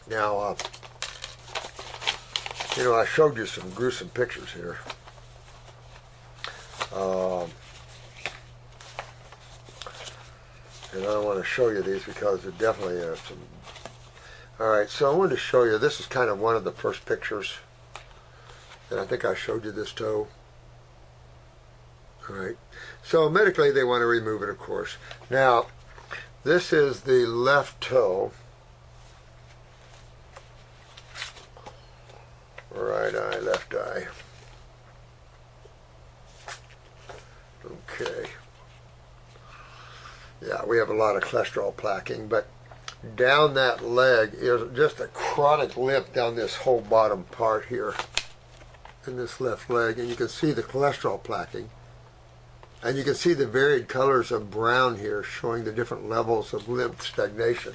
Now, you know, I showed you some gruesome pictures here. And I want to show you these because there definitely are some. Alright, so I wanted to show you, this is kind of one of the first pictures. And I think I showed you this toe. Alright, so medically they want to remove it, of course. Now, this is the left toe. Right eye, left eye. Okay. Yeah, we have a lot of cholesterol plaquing, but down that leg is just a chronic limp down this whole bottom part here in this left leg, and you can see the cholesterol plaquing, and you can see the varied colors of brown here showing the different levels of lymph stagnation.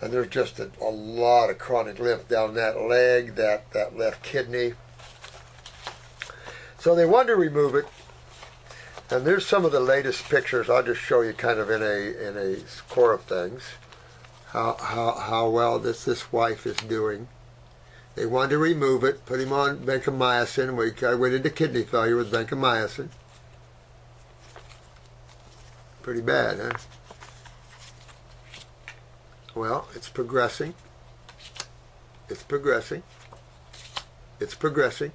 And there's just a lot of chronic lymph down that leg, that left kidney. So they wanted to remove it. And there's some of the latest pictures. I'll just show you kind of in a score of things how well this wife is doing. They wanted to remove it, put him on vancomycin. We went into kidney failure with vancomycin. Pretty bad, huh? Well, it's progressing. It's progressing. It's progressing.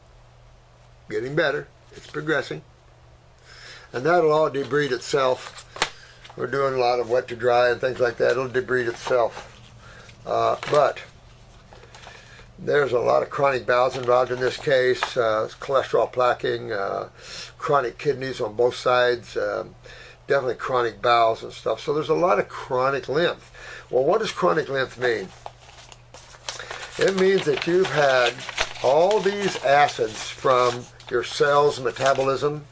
Getting better. It's progressing. And that'll all debride itself. We're doing a lot of wet to dry and things like that. It'll debride itself. But there's a lot of chronic bowels involved in this case. Cholesterol plaquing, chronic kidneys on both sides, definitely chronic bowels and stuff. So there's a lot of chronic lymph. Well, what does chronic lymph mean? It means that you've had all these acids from your cell's metabolism,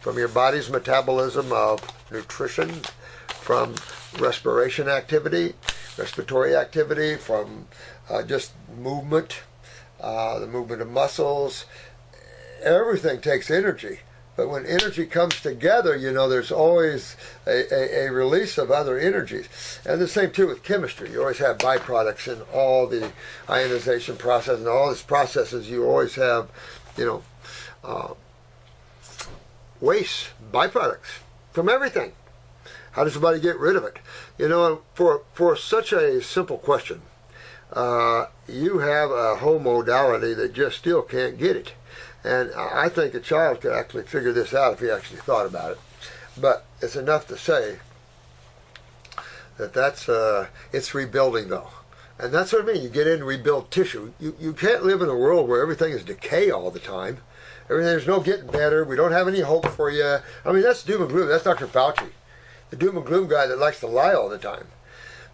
from your body's metabolism of nutrition, from respiration activity, respiratory activity, from just movement, the movement of muscles. Everything takes energy. But when energy comes together, you know, there's always a release of other energies. And the same too with chemistry. You always have byproducts in all the ionization process and all these processes. You always have, you know, waste, byproducts from everything. How does somebody get rid of it? You know, for such a simple question, you have a whole modality that just still can't get it. And I think a child could actually figure this out if he actually thought about it. But it's enough to say that it's rebuilding though. And that's what I mean. You get in and rebuild tissue. You can't live in a world where everything is decay all the time. There's no getting better. We don't have any hope for you. I mean, that's doom and gloom. That's Dr. Fauci, the doom and gloom guy that likes to lie all the time.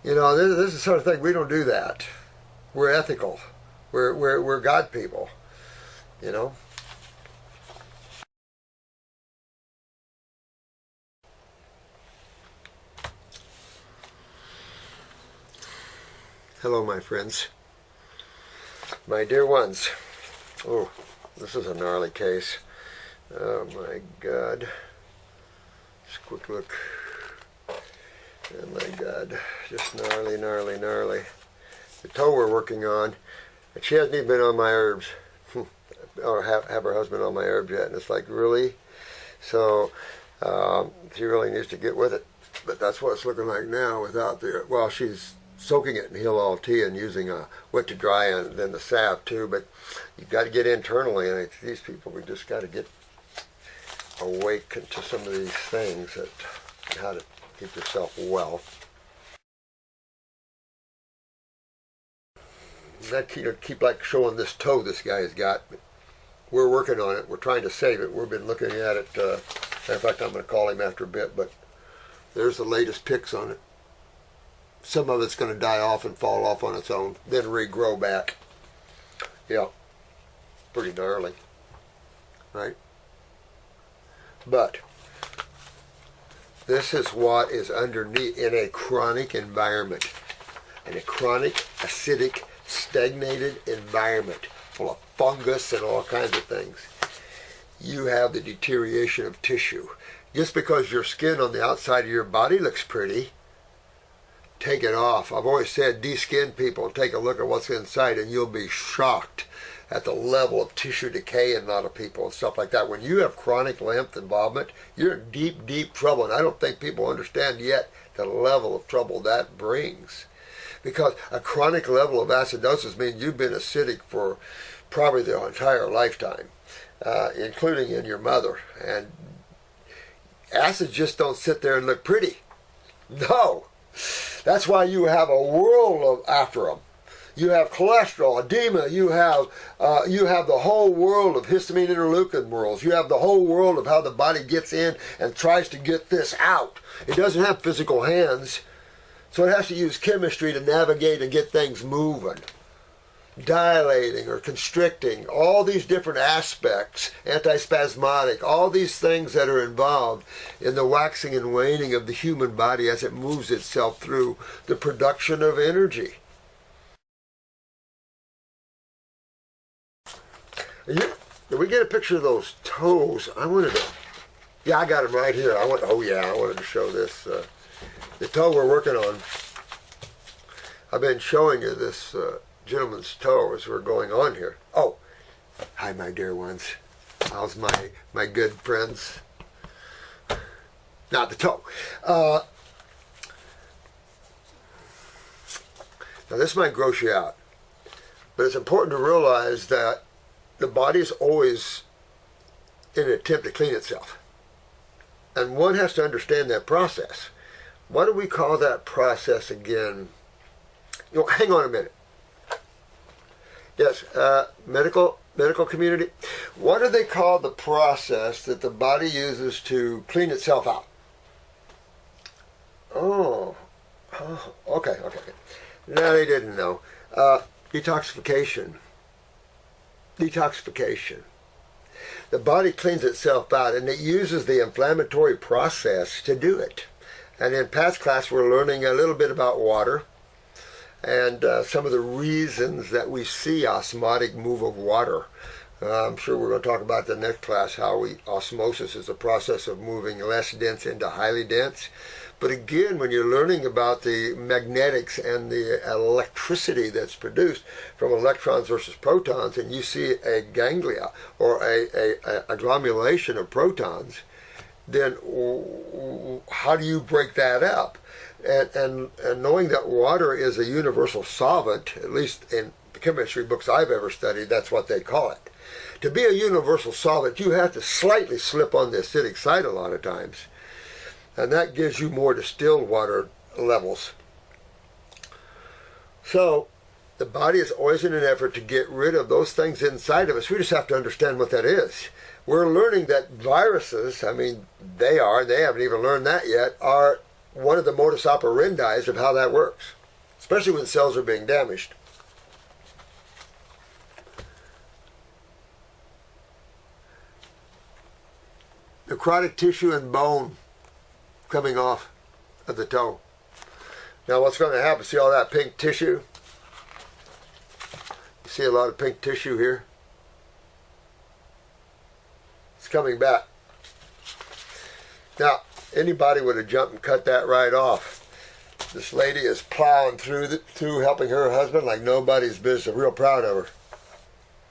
You know, this is the sort of thing, we don't do that. We're ethical. We're God people, you know. Hello, my friends. My dear ones. Oh, this is a gnarly case. Oh my God. Just a quick look. Oh my God. Just gnarly, gnarly, gnarly. The toe we're working on, and she hasn't even been on my herbs. Or have her husband on my herbs yet. And it's like, really? So, she really needs to get with it. But that's what it's looking like now without the, well, she's soaking it in Heal All Tea and using wet to dry and then the salve too. But you've got to get internally, and these people, we just got to get awake to some of these things, that how to keep yourself well. That keep like showing this toe this guy has got. We're working on it. We're trying to save it. We've been looking at it. Matter of fact, I'm going to call him after a bit, but there's the latest pics on it. Some of it's going to die off and fall off on its own, then regrow back. Yeah, pretty gnarly, right? But this is what is underneath in a chronic environment, in a chronic, acidic, stagnated environment full of fungus and all kinds of things. You have the deterioration of tissue. Just because your skin on the outside of your body looks pretty, take it off. I've always said de-skin people, take a look at what's inside and you'll be shocked at the level of tissue decay in a lot of people and stuff like that. When you have chronic lymph involvement, you're in deep, deep trouble. And I don't think people understand yet the level of trouble that brings. Because a chronic level of acidosis means you've been acidic for probably their entire lifetime, including in your mother. And acids just don't sit there and look pretty. No. That's why you have a world of after them. You have cholesterol, edema, you have the whole world of histamine interleukin worlds. You have the whole world of how the body gets in and tries to get this out. It doesn't have physical hands, so it has to use chemistry to navigate and get things moving. Dilating or constricting, all these different aspects, antispasmodic, all these things that are involved in the waxing and waning of the human body as it moves itself through the production of energy. Did we get a picture of those toes? I wanted to, yeah, I got them right here. I wanted to show this. The toe we're working on. I've been showing you this gentleman's toe as we're going on here. Oh, hi my dear ones. How's my good friends? Not the toe. Now this might gross you out, but it's important to realize that the body is always in an attempt to clean itself. And one has to understand that process. What do we call that process again? Hang on a minute. Yes, medical community. What do they call the process that the body uses to clean itself out? Oh, okay. No, they didn't know. Detoxification. The body cleans itself out, and it uses the inflammatory process to do it. And in past class, we're learning a little bit about water and some of the reasons that we see osmotic move of water. I'm sure we're going to talk about the next class how osmosis is a process of moving less dense into highly dense. But again, when you're learning about the magnetics and the electricity that's produced from electrons versus protons, and you see a ganglia or a agglomeration of protons, then how do you break that up? And knowing that water is a universal solvent, at least in the chemistry books I've ever studied, that's what they call it. To be a universal solvent, you have to slightly slip on the acidic side a lot of times. And that gives you more distilled water levels. So the body is always in an effort to get rid of those things inside of us. We just have to understand what that is. We're learning that viruses, they haven't even learned that yet, are one of the modus operandi of how that works, especially when cells are being damaged. Necrotic tissue and bone coming off of the toe. Now what's going to happen, see all that pink tissue? You see a lot of pink tissue here? It's coming back. Now, anybody would have jumped and cut that right off. This lady is plowing through helping her husband like nobody's business. I'm real proud of her.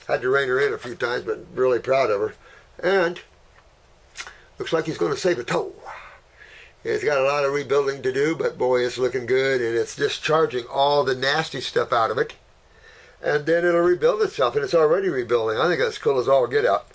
Had to rein her in a few times, but really proud of her. And looks like he's going to save a toe. It's got a lot of rebuilding to do, but boy, it's looking good, and it's discharging all the nasty stuff out of it. And then it'll rebuild itself, and it's already rebuilding. I think that's cool as all get out.